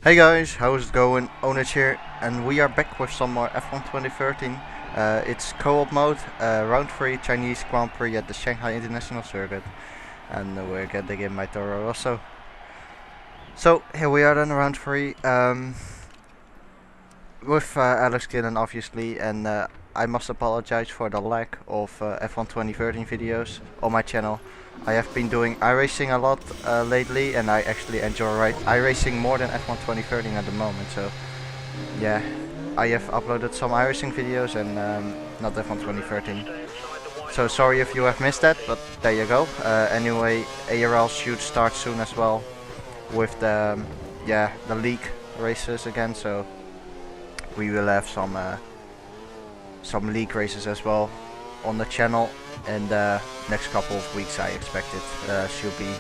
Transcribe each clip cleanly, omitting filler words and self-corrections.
Hey guys, how's it going? Onage here, and we are back with some more F1 2013. It's co-op mode, round 3 Chinese Grand Prix at the Shanghai International Circuit, and we're getting in my Toro Rosso. So here we are then, round 3, with Alex Gillon obviously, and I must apologize for the lack of F1 2013 videos on my channel. I have been doing iRacing a lot lately, and I actually enjoy iRacing more than F1 2013 at the moment. So yeah, I have uploaded some iRacing videos and not F1 2013. So sorry if you have missed that, but there you go. Anyway, ARL should start soon as well with the the league races again. So we will have some league races as well on the channel in the next couple of weeks. I expect it should be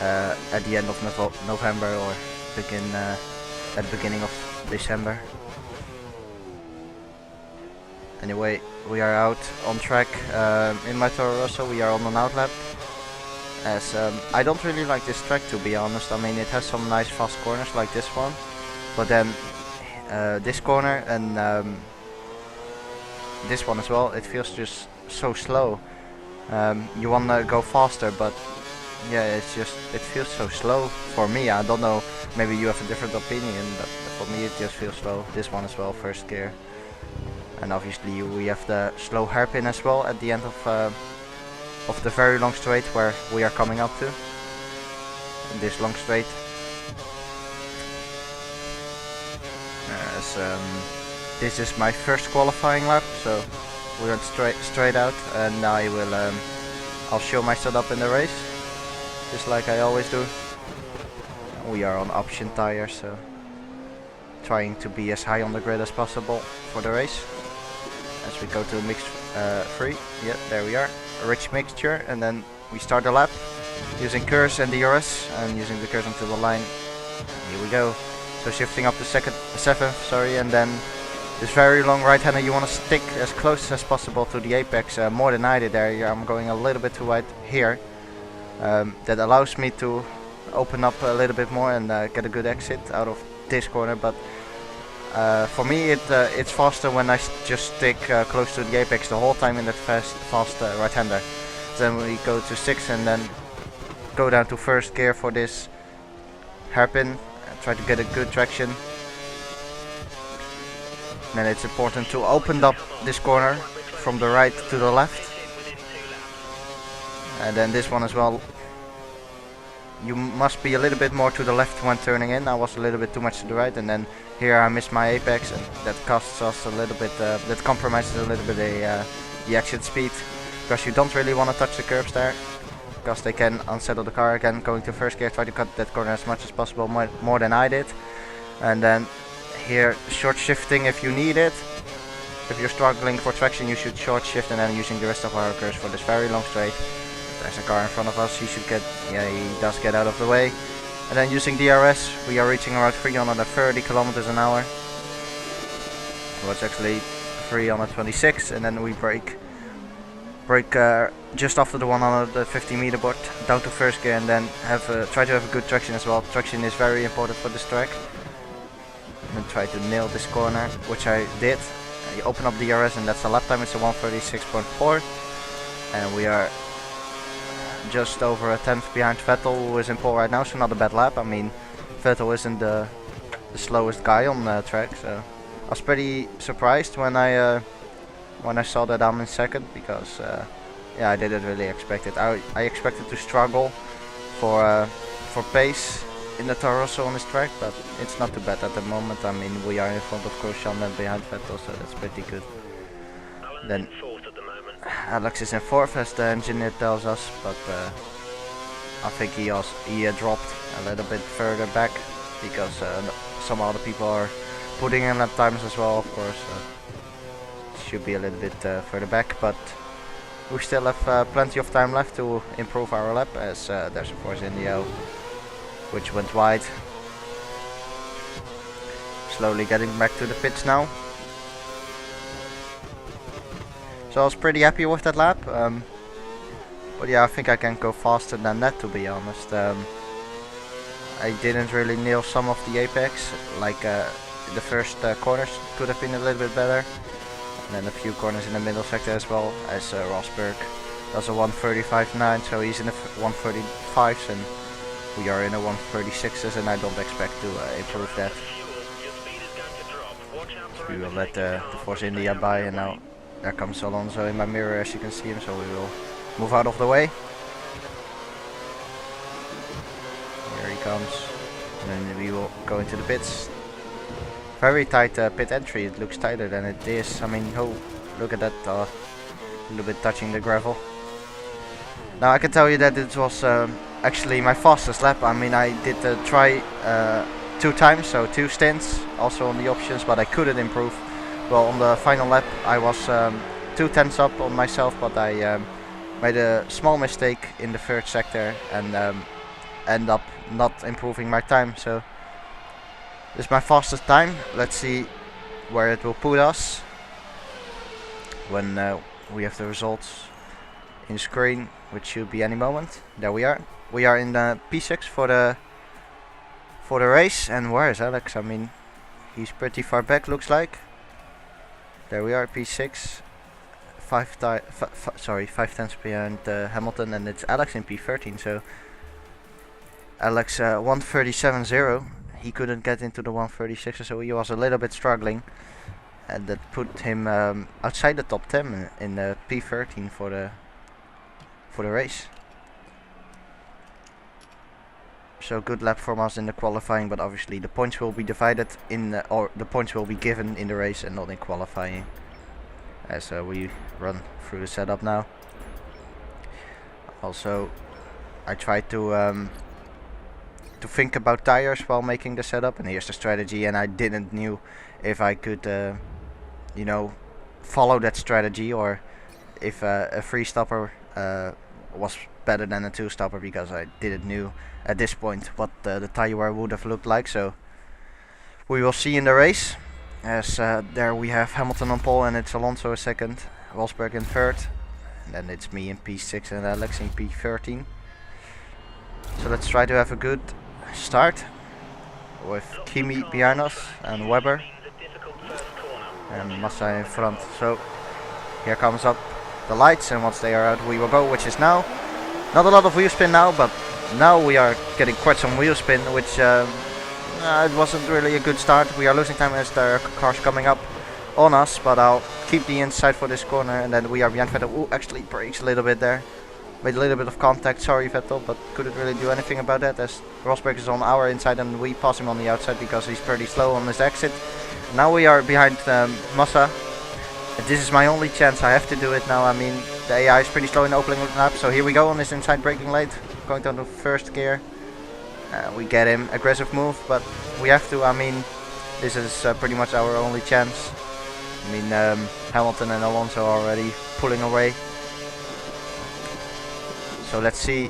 at the end of November or at the beginning of December. Anyway, we are out on track in my Toro Rosso. We are on an outlap. As I don't really like this track, to be honest. I mean, it has some nice fast corners like this one, but then this corner and this one as well, it feels just so slow. You wanna go faster, but yeah, it feels so slow for me. I don't know, maybe you have a different opinion, but for me it just feels slow. This one as well, first gear, and obviously we have the slow hairpin as well at the end of the very long straight where we are coming up to. This long straight. This is my first qualifying lap, so we went straight out, and now I'll show my setup in the race, just like I always do. We are on option tires, so trying to be as high on the grid as possible for the race. As we go to mix 3, yeah, there we are, a rich mixture, and then we start the lap using curves and DRS, and using the curves until the line. Here we go. So shifting up to 7th, sorry, and then this very long right-hander, you want to stick as close as possible to the apex, more than I did there. I'm going a little bit too wide here. That allows me to open up a little bit more and get a good exit out of this corner, but for me it's faster when I just stick close to the apex the whole time in that fast right-hander. Then we go to 6 and then go down to first gear for this hairpin. Try to get a good traction. Then it's important to open up this corner from the right to the left, and then this one as well. You must be a little bit more to the left when turning in. I was a little bit too much to the right, and then here I missed my apex, and that costs us a little bit. That compromises a little bit the exit speed, because you don't really want to touch the curbs there, because they can unsettle the car again. Going to first gear, try to cut that corner as much as possible, more than I did. And then here, short shifting if you need it. If you're struggling for traction, you should short shift, and then using the rest of our curves for this very long straight. There's a car in front of us, he should get, yeah, he does get out of the way. And then using DRS, we are reaching around 330 kilometers an hour. Well, it's actually 326, and then we brake just after the 150 meter board down to first gear, and then try to have a good traction as well. Traction is very important for this track. And try to nail this corner, which I did. You open up the DRS, and that's the lap time. It's a 136.4, and we are just over a 10th behind Vettel, who is in pole right now. So not a bad lap. I mean, Vettel isn't the slowest guy on the track, so I was pretty surprised when I saw that I'm in second, because yeah, I didn't really expect it. I expected to struggle for pace in the Toro Rosso on this track, but it's not too bad at the moment. I mean, we are in front of Grosjean and behind Vettel, so that's pretty good. Then Alex is in 4th, as the engineer tells us, but I think he dropped a little bit further back, because some other people are putting in lap times as well, of course. Should be a little bit further back, but we still have plenty of time left to improve our lap, as there's of course Indio, which went wide. Slowly getting back to the pits now. So I was pretty happy with that lap, but yeah, I think I can go faster than that, to be honest. I didn't really nail some of the apex, like the first corners could have been a little bit better. And then a few corners in the middle sector as well, as Rosberg does a 135.9, so he's in the 135s and we are in a 136s, and I don't expect to improve that. So we will let the Force India by, and now there comes Alonso in my mirror as you can see him, so we will move out of the way. Here he comes, and then we will go into the pits. Very tight pit entry, it looks tighter than it is. I mean, oh, look at that, a little bit touching the gravel. Now I can tell you that it was actually my fastest lap. I mean, I did try 2 times, so 2 stints, also on the options, but I couldn't improve. Well, on the final lap I was 2 tenths up on myself, but I made a small mistake in the 3rd sector and end up not improving my time. So this is my fastest time. Let's see where it will put us when we have the results in screen, which should be any moment. There we are. We are in the P6 for the race. And where is Alex? I mean, he's pretty far back, looks like. There we are, P6. 5 tenths behind Hamilton, and it's Alex in P13. So Alex 137.0. He couldn't get into the 136, so he was a little bit struggling, and that put him outside the top 10 in the P13 for the race. So good lap from us in the qualifying, but obviously the points will be divided in or the points will be given in the race and not in qualifying, as we run through the setup now. Also, I tried to think about tires while making the setup, and here's the strategy, and I didn't knew if I could you know, follow that strategy, or if a 3-stopper was better than a 2-stopper, because I didn't knew at this point what the tire wear would have looked like. So we will see in the race, as there we have Hamilton on pole and it's Alonso 2nd, Rosberg in 3rd, and then it's me in P6 and Alex in P13. So let's try to have a good start with Kimi behind us and Webber and Massa in front. So here comes up the lights, and once they are out we will go, which is now. Not a lot of wheel spin now, but now we are getting quite some wheel spin, which it wasn't really a good start. We are losing time as there are cars coming up on us, but I'll keep the inside for this corner, and then we are behind Vettel. Ooh, actually brakes a little bit there. Made a little bit of contact, sorry Vettel, but couldn't really do anything about that, as Rosberg is on our inside and we pass him on the outside because he's pretty slow on his exit. Now we are behind Massa. This is my only chance, I have to do it now. I mean, the AI is pretty slow in the opening lap, so here we go on this inside braking late, going down to 1st gear. We get him, aggressive move, but we have to. I mean, this is pretty much our only chance. I mean, Hamilton and Alonso are already pulling away. So let's see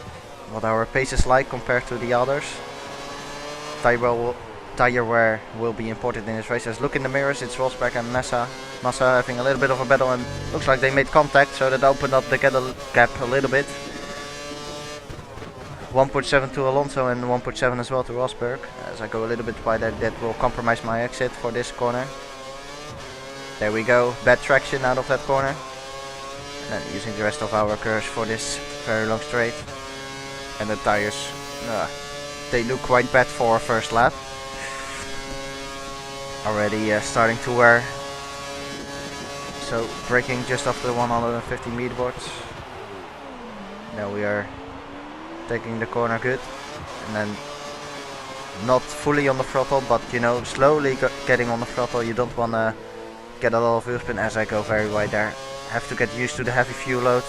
what our pace is like compared to the others. Tire wear will be important in this race. As look in the mirrors, it's Rosberg and Massa having a little bit of a battle, and looks like they made contact, so that opened up the gap a little bit. 1.7 to Alonso and 1.7 as well to Rosberg. As I go a little bit wider, that will compromise my exit for this corner. There we go, bad traction out of that corner. And then using the rest of our curves for this very long straight. And the tires, they look quite bad for our first lap. Already starting to wear. So braking just after the 150 meter boards. Now we are taking the corner good, and then not fully on the throttle, but you know, slowly getting on the throttle. You don't want to get a lot of wheel spin as I go very wide there. Have to get used to the heavy fuel loads.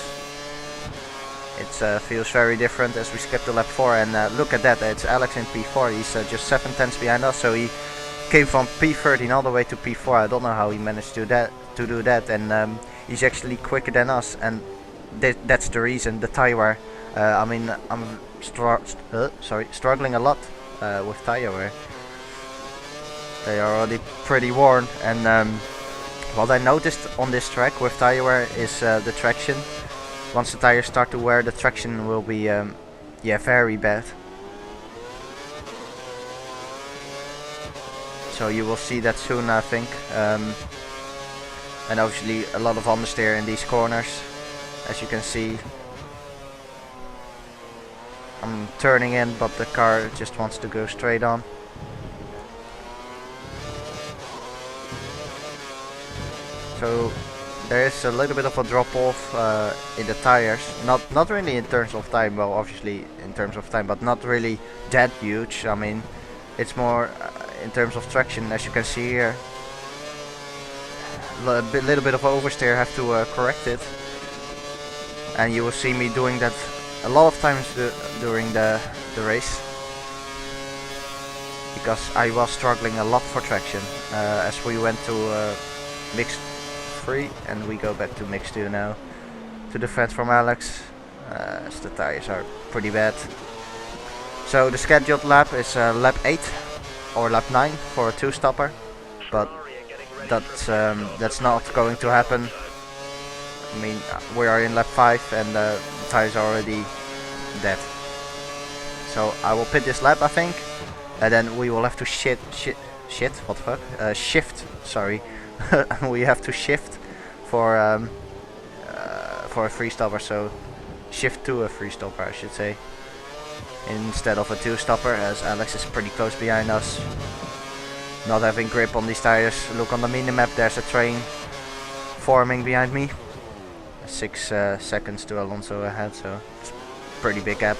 It feels very different as we skip to lap 4, and look at that, it's Alex in P4. He's just 7 tenths behind us, so he came from P13 all the way to P4. I don't know how he managed to do that, and he's actually quicker than us, and that's the reason. The tire wear. I mean, I'm struggling a lot with tire wear. They are already pretty worn, and what I noticed on this track with tire wear is the traction. Once the tires start to wear, the traction will be very bad. So you will see that soon, I think. And obviously a lot of understeer in these corners, as you can see. I'm turning in, but the car just wants to go straight on. So there is a little bit of a drop off in the tires. Not really in terms of time, well obviously in terms of time, but not really that huge. I mean, it's more in terms of traction, as you can see here. A little bit of oversteer, have to correct it. And you will see me doing that a lot of times during the race. Because I was struggling a lot for traction as we went to mixed 3 and we go back to mix 2 now to defend from Alex, as the tires are pretty bad. So the scheduled lap is lap 8 or lap 9 for a 2-stopper, but that's not going to happen. I mean, we are in lap 5 and the tires are already dead. So I will pit this lap, I think, and then we will have to shift, sorry. We have to shift for a 3-stopper, so shift to a 3-stopper I should say, instead of a 2-stopper, as Alex is pretty close behind us. Not having grip on these tires. Look on the minimap, there's a train forming behind me. 6 seconds to Alonso ahead, so it's a pretty big gap.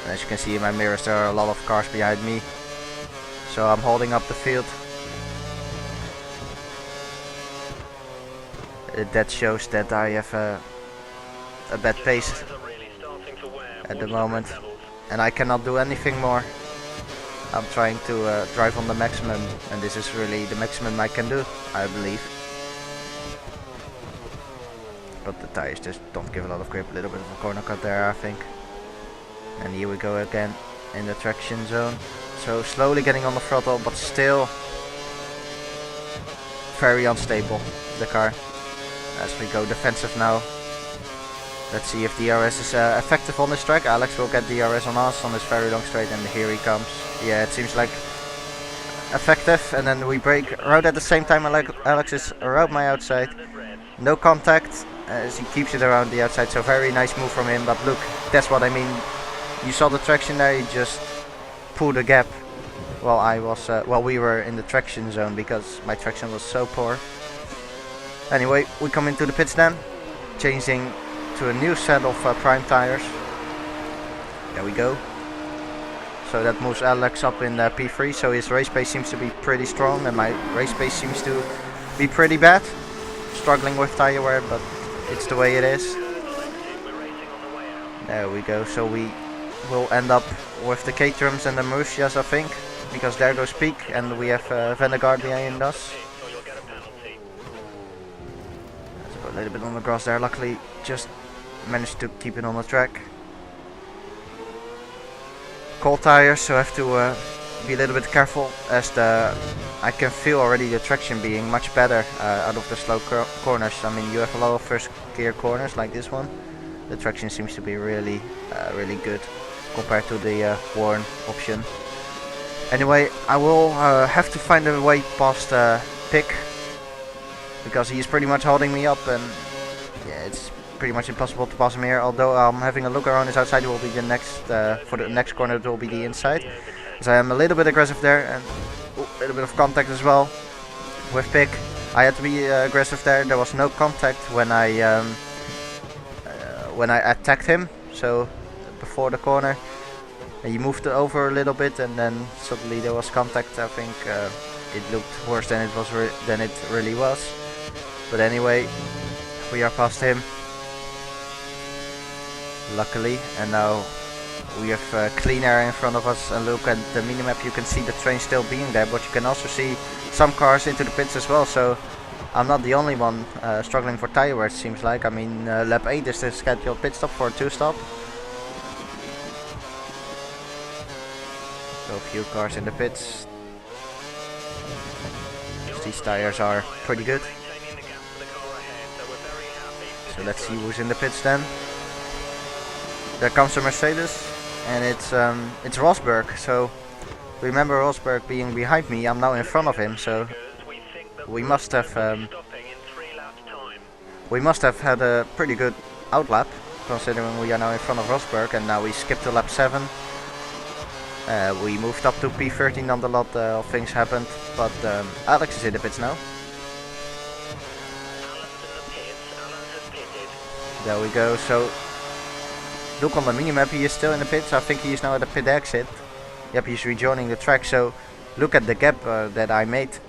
And as you can see in my mirrors, there are a lot of cars behind me, so I'm holding up the field. That shows that I have a bad pace at the moment, and I cannot do anything more. I'm trying to drive on the maximum, and this is really the maximum I can do, I believe. But the tires just don't give a lot of grip. A little bit of a corner cut there, I think. And here we go again in the traction zone. So slowly getting on the throttle, but still very unstable, the car. As we go defensive now. Let's see if DRS is effective on this track. Alex will get DRS on us on this very long straight, and here he comes. Yeah, it seems like effective, and then we brake right at the same time. Alex is around my outside. No contact as he keeps it around the outside, so very nice move from him. But look, that's what I mean. You saw the traction there, he just pulled a gap while I was while we were in the traction zone, because my traction was so poor. Anyway, we come into the pits then, changing to a new set of prime tires. There we go. So that moves Alex up in P3, so his race pace seems to be pretty strong, and my race pace seems to be pretty bad. Struggling with tire wear, but it's the way it is. There we go, so we will end up with the Caterhams and the Marussias, I think, because there goes Peak, and we have Vandegaard behind us. Let's put a little bit on the grass there, luckily just managed to keep it on the track. Cold tires, so I have to be a little bit careful, as I can feel already the traction being much better out of the slow corners. I mean, you have a lot of first gear corners like this one. The traction seems to be really good compared to the worn option. Anyway, I will have to find a way past Pick, because he is pretty much holding me up, and yeah, it's pretty much impossible to pass him here. Although I'm having a look around his outside, it will be the next for the next corner, it will be the inside. So I am a little bit aggressive there, and a little bit of contact as well with Pick. I had to be aggressive there. There was no contact when I attacked him. So before the corner, he moved over a little bit, and then suddenly there was contact. I think it looked worse than it really was. But anyway, we are past him, luckily, and now we have clean air in front of us. And look at the minimap, you can see the train still being there, but you can also see some cars into the pits as well. So I'm not the only one struggling for tire wear, it seems like. I mean, lap 8 is the scheduled pit stop for a 2-stop. So a few cars in the pits. These tires are pretty good. So let's see who's in the pits then. There comes a Mercedes, and it's Rosberg. So remember Rosberg being behind me, I'm now in front of him, so we must have had a pretty good outlap, considering we are now in front of Rosberg, and now we skipped to lap 7. We moved up to P13 on the lot, of things happened, but Alex is in the pits now. There we go, so look on the minimap, he is still in the pits. I think he is now at the pit exit. Yep, he's rejoining the track, so look at the gap that I made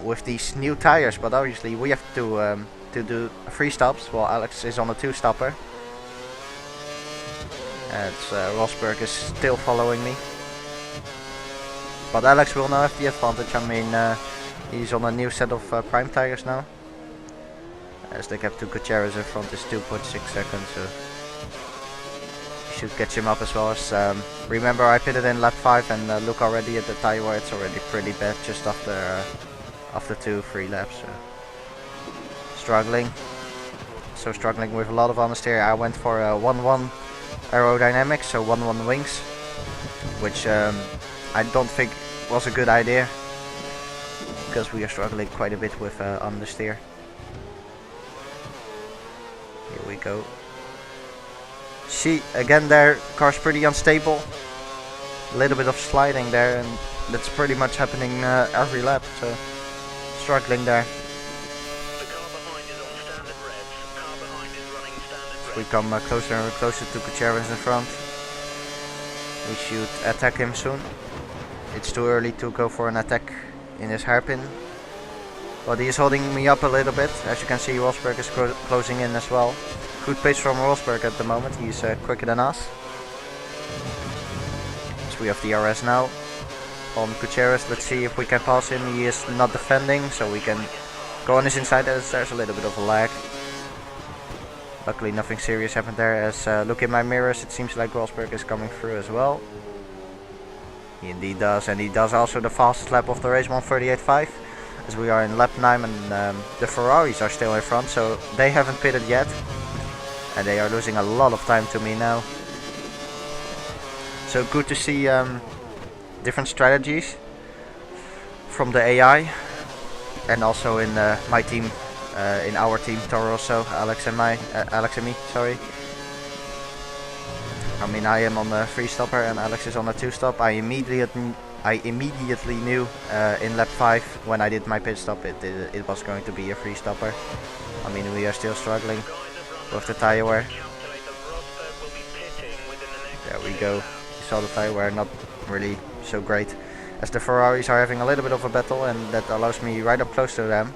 with these new tires, but obviously we have to do 3 stops while Alex is on a 2-stopper. And Rosberg is still following me. But Alex will now have the advantage. I mean, he's on a new set of prime tires now. As the gap to Gutierrez in front is 2.6 seconds, so should catch him up as well. As remember, I pitted in lap 5 and look already at the tire wear, it's already pretty bad just after 2-3 laps. So struggling with a lot of understeer. I went for a 1-1 aerodynamics, so 1-1 wings, which I don't think was a good idea because we are struggling quite a bit with understeer. Here we go. See, again there, car's pretty unstable. A little bit of sliding there, and that's pretty much happening every lap, so struggling there. We come closer and closer to Gutierrez in front. We should attack him soon. It's too early to go for an attack in his hairpin. But he is holding me up a little bit. As you can see, Rosberg is closing in as well. Good pace from Rosberg at the moment. He's quicker than us. So we have the RS now on Gutierrez. Let's see if we can pass him. He is not defending, so we can go on his inside as there's a little bit of a lag. Luckily nothing serious happened there. As look in my mirrors, it seems like Rosberg is coming through as well. He indeed does, and he does also the fastest lap of the race, 1:38.5. As we are in lap 9 and the Ferraris are still in front, so they haven't pitted yet. And they are losing a lot of time to me now. So good to see different strategies from the AI. And also in my team, in our team, Toro, Rosso, Alex and me, sorry. I mean, I am on the 3-stopper and Alex is on the 2-stop. I immediately knew in lap 5 when I did my pit stop it was going to be a 3-stopper. I mean, we are still struggling with the tire wear. There we go. You saw the tire wear, not really so great. As the Ferraris are having a little bit of a battle, and that allows me right up close to them.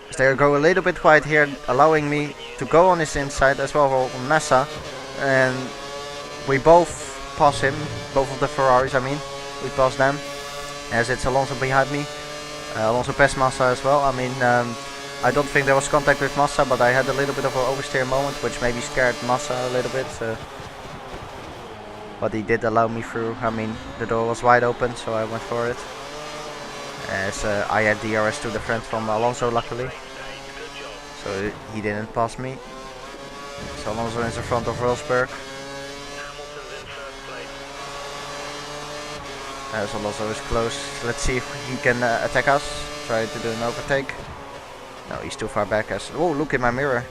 As they go a little bit wide here, allowing me to go on his inside as well for Massa. And we both pass him, both of the Ferraris I mean. We pass them. As it's Alonso behind me. Alonso passed Massa as well. I mean, I don't think there was contact with Massa, but I had a little bit of an oversteer moment, which maybe scared Massa a little bit. But he did allow me through. I mean, the door was wide open, so I went for it. As I had DRS to the front from Alonso, luckily. So he didn't pass me. So Alonso is in front of Rosberg. As Alonso is close. Let's see if he can attack us. Try to do an overtake. No, he's too far back. Oh, look in my mirror.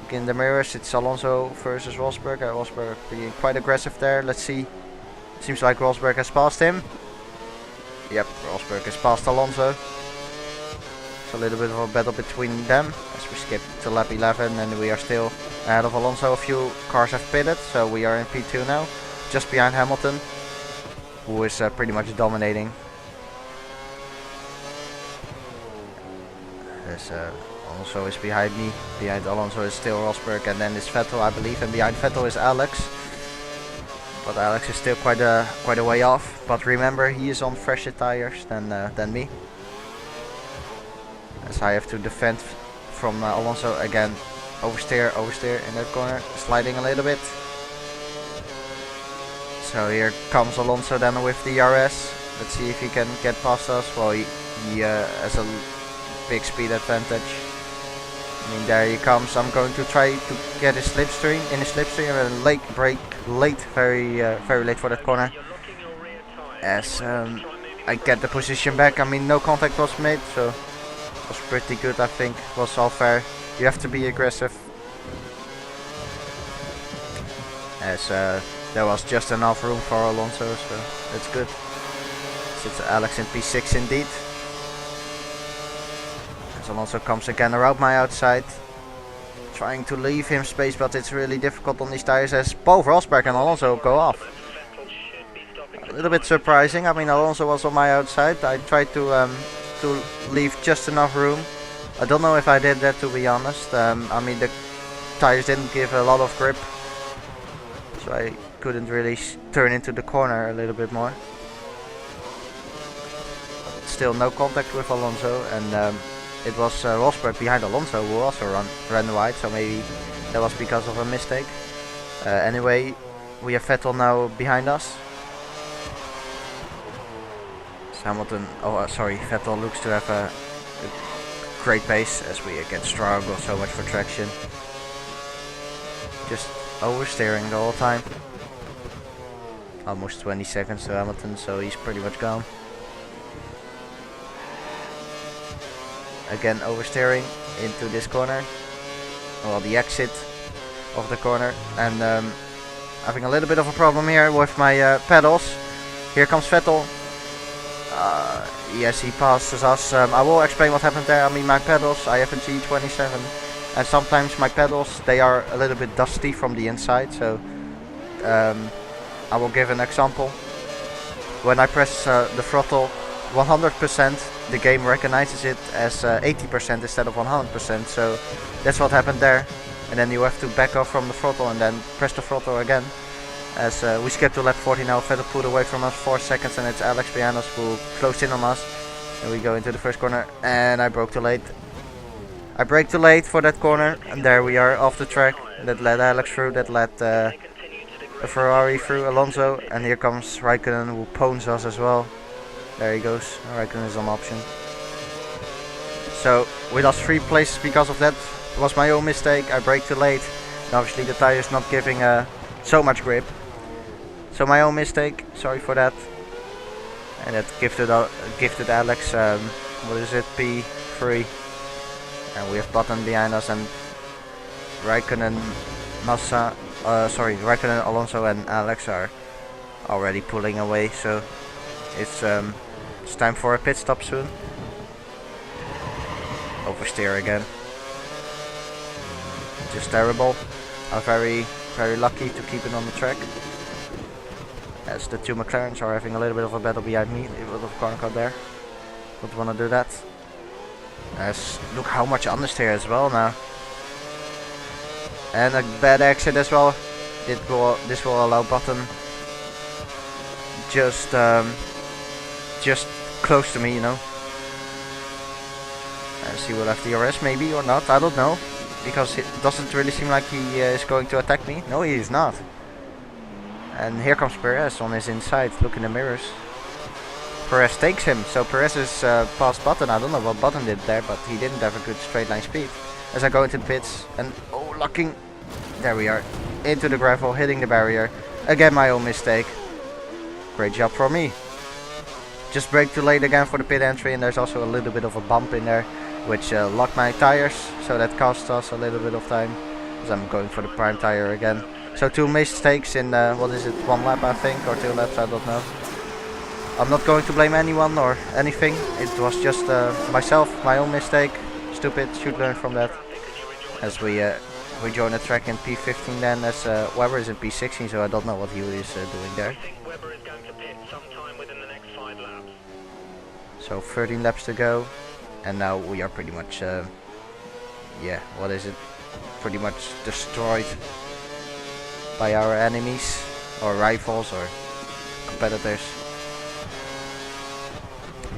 Look in the mirrors, it's Alonso versus Rosberg. Rosberg being quite aggressive there. Let's see. Seems like Rosberg has passed him. Yep, Rosberg has passed Alonso. It's a little bit of a battle between them. As we skip to lap 11 and we are still ahead of Alonso. A few cars have pitted, so we are in P2 now. Just behind Hamilton, who is pretty much dominating. As Alonso is behind me. Behind Alonso is still Rosberg, and then is Vettel, I believe, and behind Vettel is Alex. But Alex is still quite a way off. But remember, he is on fresher tires than me. As I have to defend from Alonso again. Oversteer in that corner, sliding a little bit. So here comes Alonso then with the RS. Let's see if he can get past us. Well, he has a big speed advantage. I mean, there he comes. I'm going to try to get his slipstream and late brake, very late for that corner. as I get the position back. I mean, no contact was made, so it was pretty good. I think it was all fair. You have to be aggressive, as there was just enough room for Alonso, so that's good. It's Alex in P6 indeed. As Alonso comes again around my outside, trying to leave him space, but it's really difficult on these tires as both Rosberg and Alonso go off. A little bit surprising. I mean, Alonso was on my outside. I tried to leave just enough room. I don't know if I did that, to be honest. I mean, the tires didn't give a lot of grip, so I couldn't really turn into the corner a little bit more. But still no contact with Alonso, and it was Rosberg behind Alonso who also ran wide, so maybe that was because of a mistake. Anyway, we have Vettel now behind us. Vettel looks to have a great pace, as we again struggle so much for traction. Just oversteering the whole time. Almost 20 seconds to Hamilton, so he's pretty much gone. Again oversteering into this corner, well, the exit of the corner, and having a little bit of a problem here with my pedals. Here comes Vettel. Yes, he passes us. I will explain what happened there. I mean, my pedals, I have a G27, and sometimes my pedals, they are a little bit dusty from the inside, so I will give an example. When I press the throttle 100%, the game recognizes it as 80% instead of 100%, so that's what happened there. And then you have to back off from the throttle and then press the throttle again. As we skip to lap 40 now, Vettel pulled away from us 4 seconds, and it's Alex behind us who closed in on us. And we go into the first corner, and I broke too late. I braked too late for that corner, and there we are off the track. That led Alex through, that led a Ferrari through Alonso, and here comes Raikkonen who pwns us as well. There he goes, Raikkonen is on option. So we lost 3 places because of that. It was my own mistake, I braked too late. And obviously the tire is not giving so much grip. So my own mistake, sorry for that. And that gifted Alex, what is it, P3. And we have Button behind us, and Raikkonen, Raikkonen, Alonso and Alex are already pulling away, so it's time for a pit stop soon. Oversteer again. Just terrible. I'm very lucky to keep it on the track, as the 2 McLarens are having a little bit of a battle behind me. A little bit of corner cut there. Don't want to do that. As look how much understeer as well now. And a bad exit as well. This will allow Button just close to me, you know. As he will have DRS maybe or not, I don't know. Because it doesn't really seem like he is going to attack me. No, he is not. And here comes Perez on his inside. Look in the mirrors. Perez takes him. So Perez is past Button. I don't know what Button did there, but he didn't have a good straight line speed. As I go into the pits and locking. There we are. Into the gravel, hitting the barrier. Again, my own mistake. Great job for me. Just brake too late again for the pit entry, and there's also a little bit of a bump in there, which locked my tires, so that cost us a little bit of time, as I'm going for the prime tire again. So 2 mistakes in, what is it, 1 lap I think, or 2 laps, I don't know. I'm not going to blame anyone or anything, it was just myself, my own mistake, stupid, should learn from that. As we join the track in P15 then, as Webber is in P16, so I don't know what he is doing there. So 13 laps to go. And now we are pretty much, what is it? Pretty much destroyed by our enemies, or rivals, or competitors.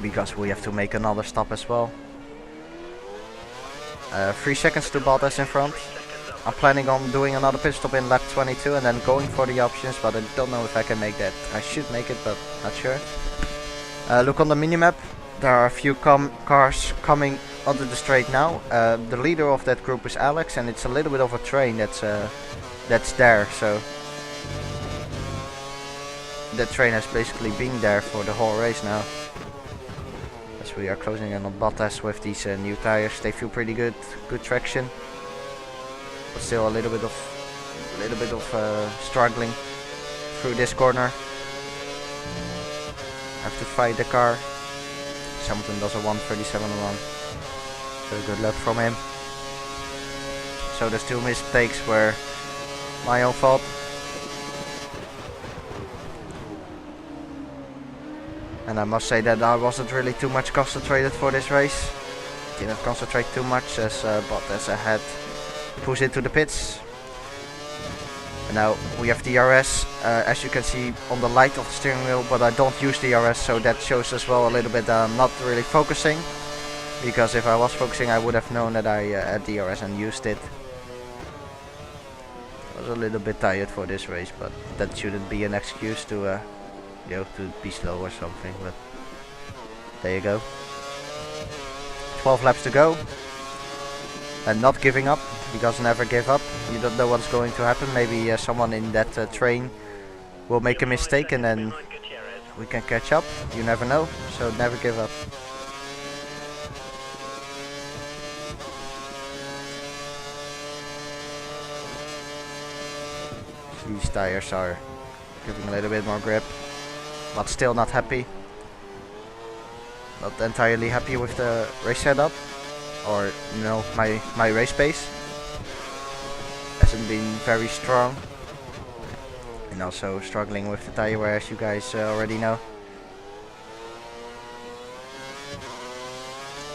Because we have to make another stop as well. 3 seconds to Bottas in front. I'm planning on doing another pit stop in lap 22 and then going for the options, but I don't know if I can make that. I should make it, but not sure. Look on the minimap. There are a few cars coming onto the straight now. The leader of that group is Alex, and it's a little bit of a train that's there. So the train has basically been there for the whole race now. As we are closing in on Bottas with these new tires, they feel pretty good, good traction, but still a little bit of struggling through this corner. Have to fight the car. Hamilton does a 1:37.1. So good luck from him. So those two mistakes were my own fault. And I must say that I wasn't really too much concentrated for this race. Didn't concentrate too much as Bottas had pushed into the pits. And now we have DRS, as you can see on the light of the steering wheel, but I don't use DRS, so that shows as well a little bit that I'm not really focusing. Because if I was focusing, I would have known that I had DRS and used it. I was a little bit tired for this race, but that shouldn't be an excuse to to be slow or something, but there you go. 12 laps to go, and not giving up, because never give up. You don't know what's going to happen. Maybe someone in that train will make a mistake and then we can catch up. You never know, so never give up. These tires are giving a little bit more grip, but still not happy. Not entirely happy with the race setup, or my race pace hasn't been very strong, and also struggling with the tire wear, as you guys already know.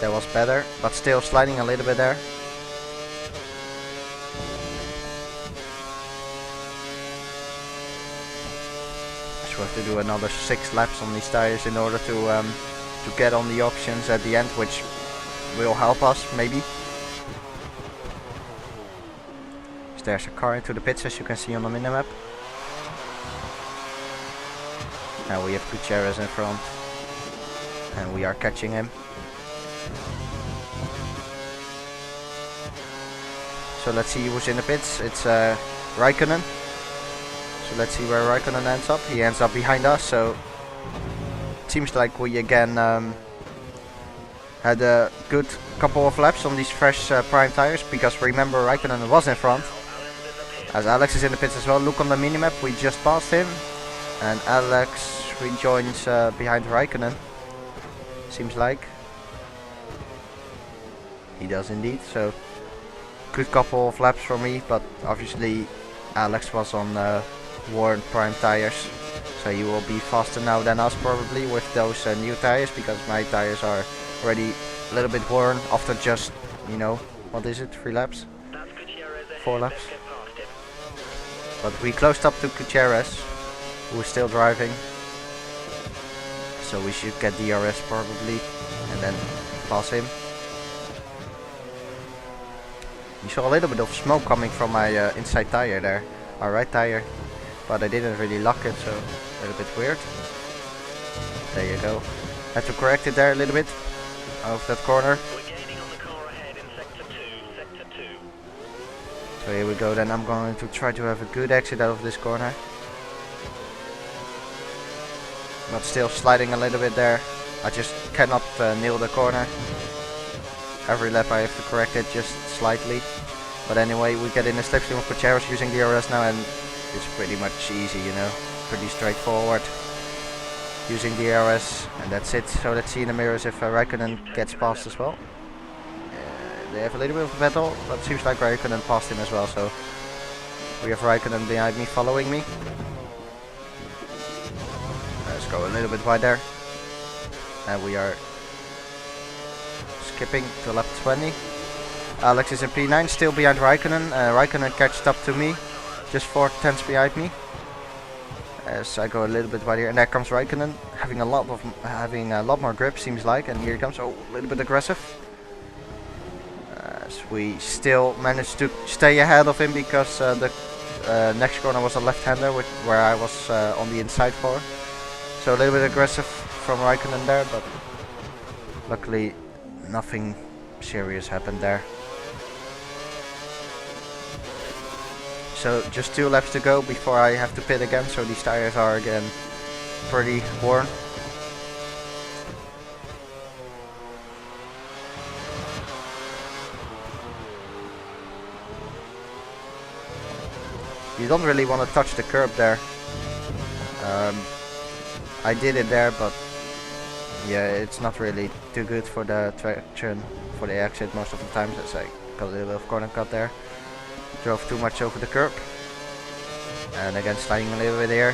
That was better, but still sliding a little bit there. So we have to do another 6 laps on these tires in order to get on the options at the end, which will help us maybe. So there's a car into the pits, as you can see on the minimap. Now we have Gutierrez in front, and we are catching him. So let's see who's in the pits. It's Raikkonen. So let's see where Raikkonen ends up. He ends up behind us, so it seems like we again had a good couple of laps on these fresh prime tires, because remember, Raikkonen was in front. As Alex is in the pits as well. Look on the minimap, we just passed him, and Alex rejoins behind Raikkonen. Seems like he does indeed. So good couple of laps for me, but obviously Alex was on worn prime tires, so he will be faster now than us probably with those new tires, because my tires are already a little bit worn after just, what is it, 3 laps? 4 laps? But we closed up to Gutierrez, who is still driving, so we should get DRS probably and then pass him. You saw a little bit of smoke coming from my inside tire there, our right tire, but I didn't really lock it, so a little bit weird. There you go. Had to correct it there a little bit out of that corner. So here we go, then I'm going to try to have a good exit out of this corner. But still sliding a little bit there. I just cannot nail the corner. Every lap I have to correct it just slightly. But anyway, we get in a slipstream of Gutierrez using DRS now, and it's pretty much easy, pretty straightforward. Using DRS, and that's it. So let's see in the mirrors if Raikkonen gets past as well. They have a little bit of a battle, but it seems like Raikkonen passed him as well, so we have Raikkonen behind me, following me. Let's go a little bit wide there. And we are skipping to lap 20. Alex is in P9, still behind Raikkonen. Raikkonen catched up to me, just 4 tenths behind me. As I go a little bit wide here, and there comes Raikkonen, having a lot more grip, seems like. And here he comes, a little bit aggressive. As we still managed to stay ahead of him, because the next corner was a left-hander, where I was on the inside for. So a little bit aggressive from Raikkonen there, but luckily nothing serious happened there. So just 2 laps to go before I have to pit again, so these tires are again pretty worn. You don't really want to touch the curb there. I did it there, but yeah, it's not really too good for the traction, for the exit most of the times, as I got a little bit of corner cut there. Drove too much over the curb. And again sliding a little bit here.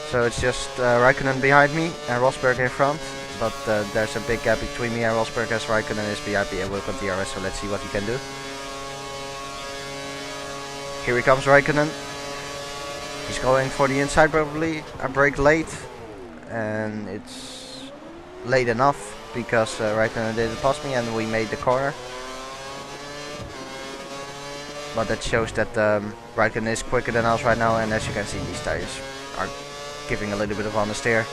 So it's just Raikkonen behind me and Rosberg in front. But there's a big gap between me and Rosberg as Raikkonen is behind me and we've got DRS, so let's see what he can do. Here he comes, Raikkonen. He's going for the inside probably. I brake late. And it's late enough because Raikkonen didn't pass me and we made the corner. But that shows that Raikkonen is quicker than us right now, and as you can see these tires are giving a little bit of understeer.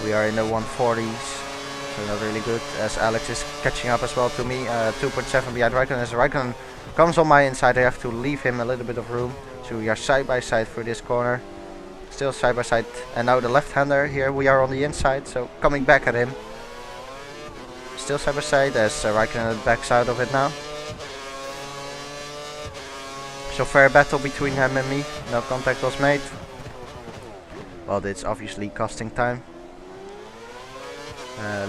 We are in the 140s, so not really good, as Alex is catching up as well to me. 2.7 behind Raikkonen. As Raikkonen comes on my inside, I have to leave him a little bit of room. So we are side by side through this corner. Still side by side, and now the left-hander here, we are on the inside, so coming back at him. Still side by side as Raikkonen backs out of it now. So fair battle between him and me, no contact was made. Well, it's obviously costing time.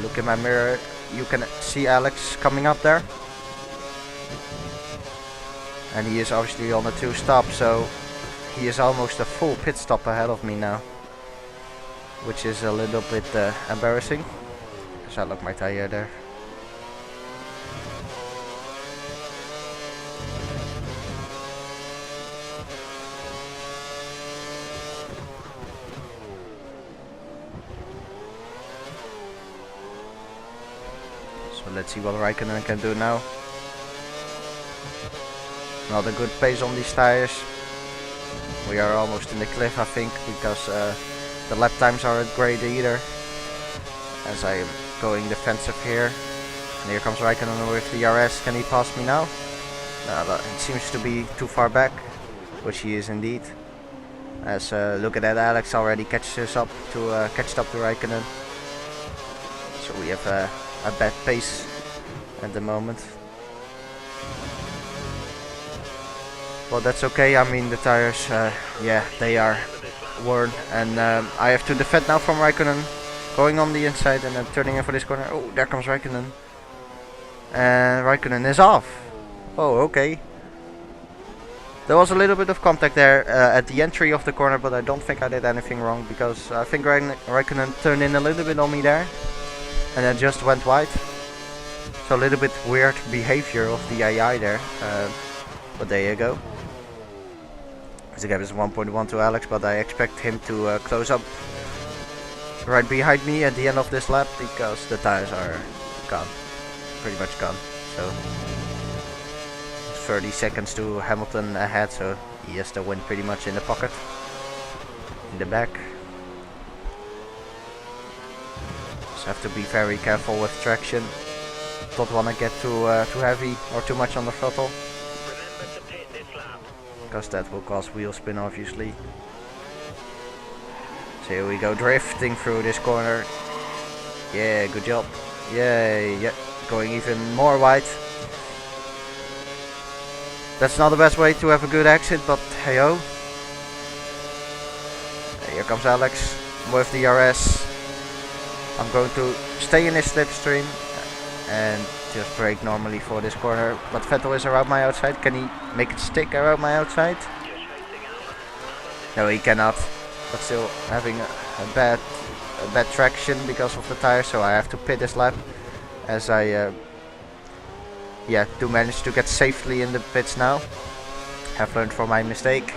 Look in my mirror, you can see Alex coming up there. And he is obviously on the 2 stop, so he is almost a full pit stop ahead of me now, which is a little bit embarrassing, because I look my tire there. So let's see what Raikkonen can do now. Not a good pace on these tires. We are almost in the cliff, I think, because the lap times aren't great either. As I am going defensive here. And here comes Raikkonen with the DRS. Can he pass me now? No, it seems to be too far back, which he is indeed. As look at that, Alex already catches up to Raikkonen. So we have a bad pace at the moment. Well, that's okay. I mean, the tires, yeah, they are worn, and I have to defend now from Raikkonen, going on the inside and then turning in for this corner. Oh, there comes Raikkonen, and Raikkonen is off. Oh, okay. There was a little bit of contact there at the entry of the corner, but I don't think I did anything wrong, because I think Raikkonen turned in a little bit on me there, and then just went wide. So a little bit weird behavior of the AI there, but there you go. The gap is 1.1 to Alex, but I expect him to close up right behind me at the end of this lap, because the tires are gone, pretty much gone. So 30 seconds to Hamilton ahead, so he has the win pretty much in the pocket, in the back. Just have to be very careful with traction. Don't want to get too heavy or too much on the throttle, because that will cause wheel spin obviously. So here we go, drifting through this corner. Yeah, good job. Yay, yeah, going even more wide. That's not the best way to have a good exit, but hey ho. Here comes Alex with the DRS. I'm going to stay in this slipstream and just brake normally for this corner, but Vettel is around my outside. Can he make it stick around my outside? No, he cannot, but still having a bad traction because of the tire, so I have to pit this lap, as I do manage to get safely in the pits now. Have learned from my mistake.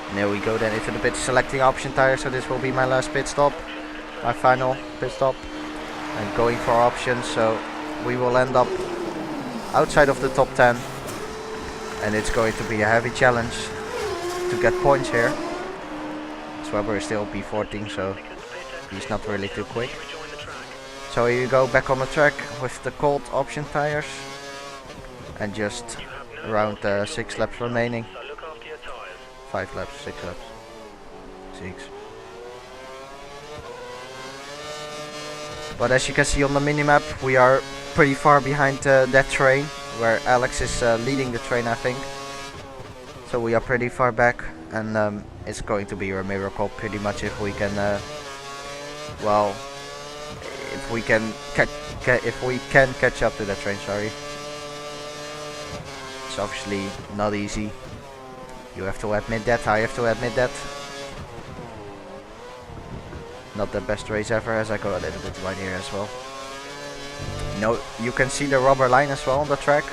And there we go then into the pit, selecting option tire, so this will be my last pit stop, my final pit stop, and going for options, so we will end up outside of the top 10, and it's going to be a heavy challenge to get points here. Weber is still P14, so he's not really too quick. So here you go, back on the track with the cold option tires, and just around 6 laps remaining. 5 laps, 6 laps, 6. But as you can see on the minimap, we are pretty far behind that train, where Alex is leading the train, I think. So we are pretty far back, and it's going to be a miracle pretty much if we can, well, if we can catch up to that train. Sorry, it's obviously not easy. You have to admit that. I have to admit that. Not the best race ever, as I go a little bit wide here as well. No, you can see the rubber line as well on the track,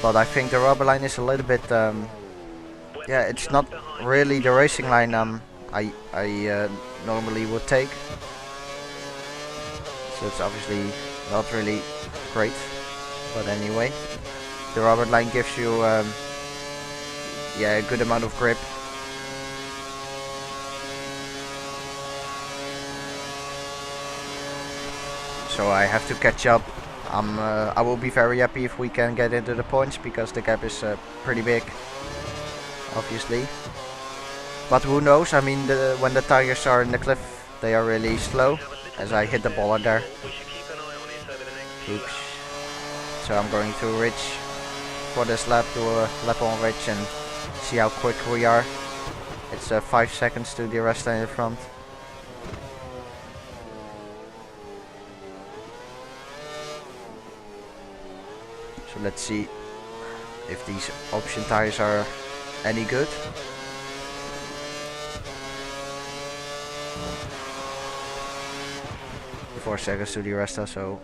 but I think the rubber line is a little bit, yeah, it's not really the racing line I normally would take. So it's obviously not really great, but anyway, the rubber line gives you, yeah, a good amount of grip. So I have to catch up. I will be very happy if we can get into the points, because the gap is pretty big, obviously. But who knows? I mean, when the tires are in the cliff, they are really slow. As I hit the baller there. Oops. So I'm going to Ridge for this lap, do a lap on Ridge and see how quick we are. It's 5 seconds to the rest in the front. So let's see if these option tires are any good. Four seconds to the Resta, so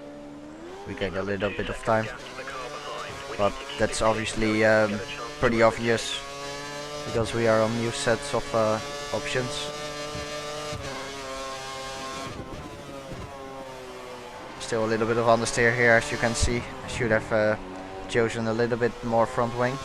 we get a little bit of time. But that's obviously pretty obvious, because we are on new sets of options. Still a little bit of understeer here, as you can see. I should have chosen a little bit more front wing.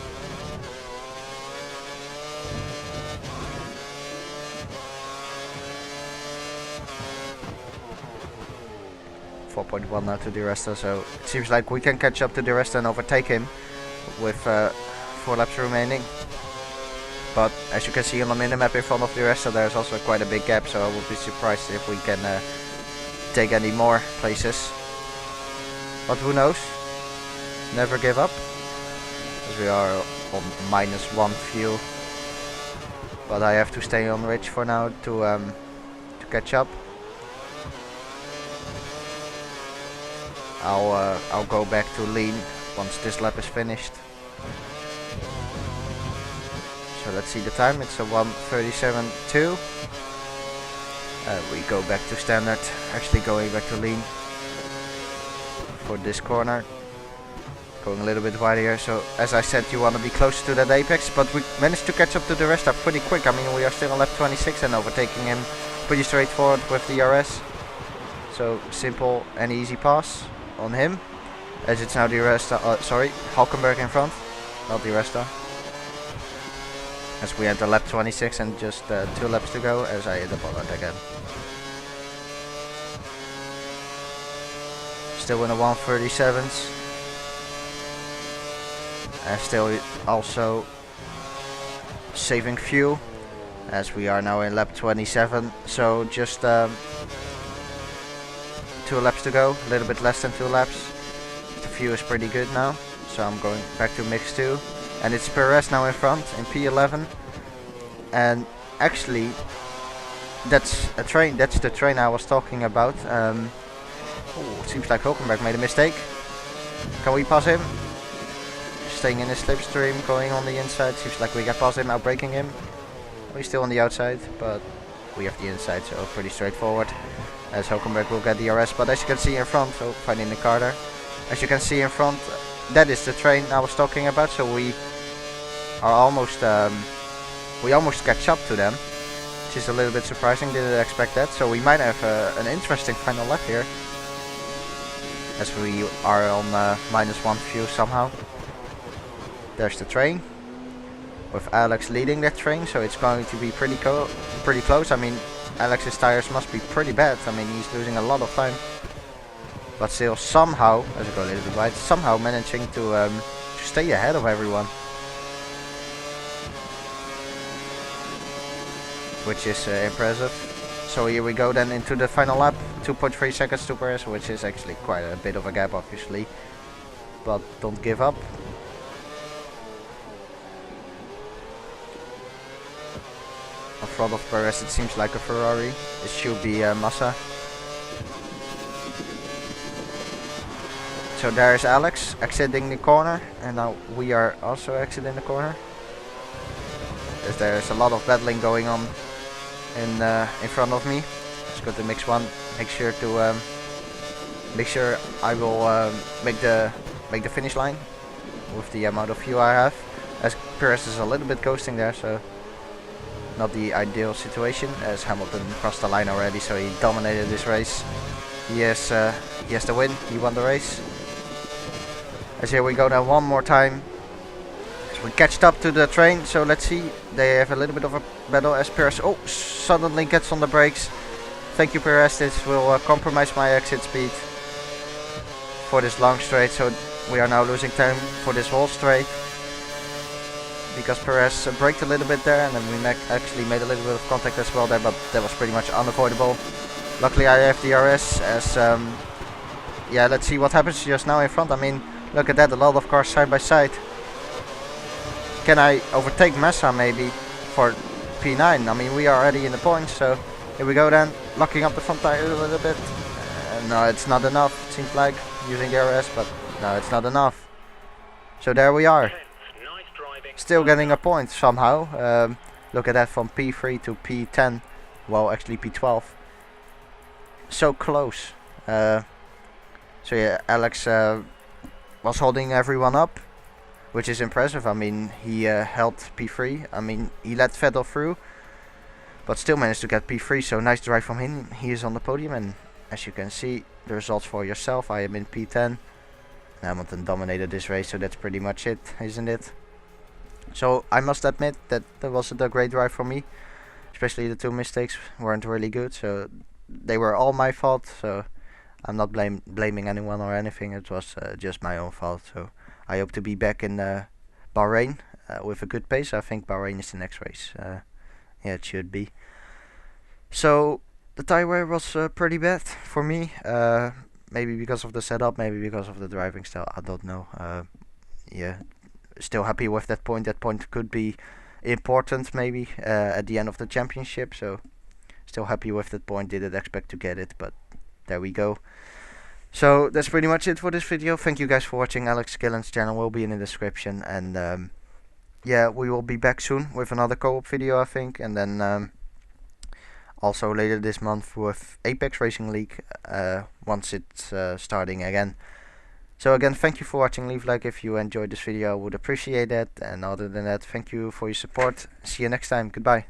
.1 now to the Resta, so it seems like we can catch up to the Resta and overtake him with 4 laps remaining. But as you can see on the minimap in front of the Resta, there's also quite a big gap, so I would be surprised if we can take any more places. But who knows? Never give up, as we are on -1 fuel. But I have to stay on Ridge for now to catch up. I'll go back to lean once this lap is finished. So let's see the time. It's a 1:37.2. We go back to standard. Actually going back to lean for this corner. Going a little bit wider here. So as I said, you want to be close to that apex, but we managed to catch up to the rest pretty quick. I mean, we are still on lap 26 and overtaking him pretty straightforward with the RS. So simple and easy pass on him, as it's now the Resta, sorry, Hulkenberg in front, not the Resta. As we enter lap 26 and just 2 laps to go, as I hit the bollard again. Still in the 1:37s. And still also saving fuel, as we are now in lap 27, so just 2 laps to go, a little bit less than 2 laps. The fuel is pretty good now, so I'm going back to mix 2, and it's Perez now in front in P11. And actually that's the train I was talking about. It seems like Hulkenberg made a mistake. Can we pass him? Staying in the slipstream, going on the inside. Seems like we can pass him, outbraking him. We're still on the outside, but we have the inside, so pretty straightforward. As Hulkenberg will get the RS, but as you can see in front, so finding the car there. As you can see in front, that is the train I was talking about. So we are almost, we almost catch up to them, which is a little bit surprising. Didn't expect that. So we might have an interesting final lap here, as we are on -1 fuel somehow. There's the train, with Alex leading that train, so it's going to be pretty close. I mean, Alex's tires must be pretty bad. I mean, he's losing a lot of time, but still somehow, as I go a little bit wide, somehow managing to stay ahead of everyone, which is impressive. So here we go then into the final lap, 2.3 seconds to Perez, which is actually quite a bit of a gap obviously, but don't give up. In front of Perez it seems like a Ferrari, it should be Massa. So there's Alex exiting the corner, and now we are also exiting the corner. As there's a lot of battling going on in front of me. Let's go to mix one. Make sure I will make the finish line with the amount of fuel I have. As Perez is a little bit coasting there, so not the ideal situation. As Hamilton crossed the line already, so he dominated this race. He has the win. He won the race. As here we go now one more time. As we catched up to the train, so let's see. They have a little bit of a battle as Perez suddenly gets on the brakes. Thank you, Perez. This will compromise my exit speed for this long straight. So we are now losing time for this whole straight because Perez braked a little bit there, and then we actually made a little bit of contact as well there, but that was pretty much unavoidable. Luckily I have DRS as yeah, let's see what happens just now in front. I mean, look at that, a lot of cars side by side. Can I overtake Massa maybe for P9? I mean, we are already in the points, so here we go then. Locking up the front tire a little bit. No, it's not enough, it seems like, using DRS, but no, it's not enough. So there we are. Still getting a point somehow. Look at that, from P3 to P10. Well, actually P12. So close. So yeah, Alex was holding everyone up, which is impressive. I mean, he held P3. I mean, he let Vettel through, but still managed to get P3. So nice drive from him. He is on the podium, and as you can see, the results for yourself. I am in P10. Hamilton dominated this race, so that's pretty much it, isn't it? So I must admit that wasn't a great drive for me. Especially the two mistakes weren't really good. So they were all my fault. So I'm not blaming anyone or anything. It was just my own fault. So I hope to be back in Bahrain with a good pace. I think Bahrain is the next race. Yeah, it should be. So the tire wear was pretty bad for me. Maybe because of the setup, maybe because of the driving style. I don't know. Yeah, still happy with that point. That point could be important maybe at the end of the championship. So still happy with that point. Didn't expect to get it, but there we go. So that's pretty much it for this video. Thank you guys for watching. Alex Gillon's channel will be in the description, and yeah, we will be back soon with another co-op video, I think, and then also later this month with Apex Racing League once it's starting again. So again, thank you for watching. Leave a like if you enjoyed this video. I would appreciate that, and other than that, thank you for your support. See you next time. Goodbye.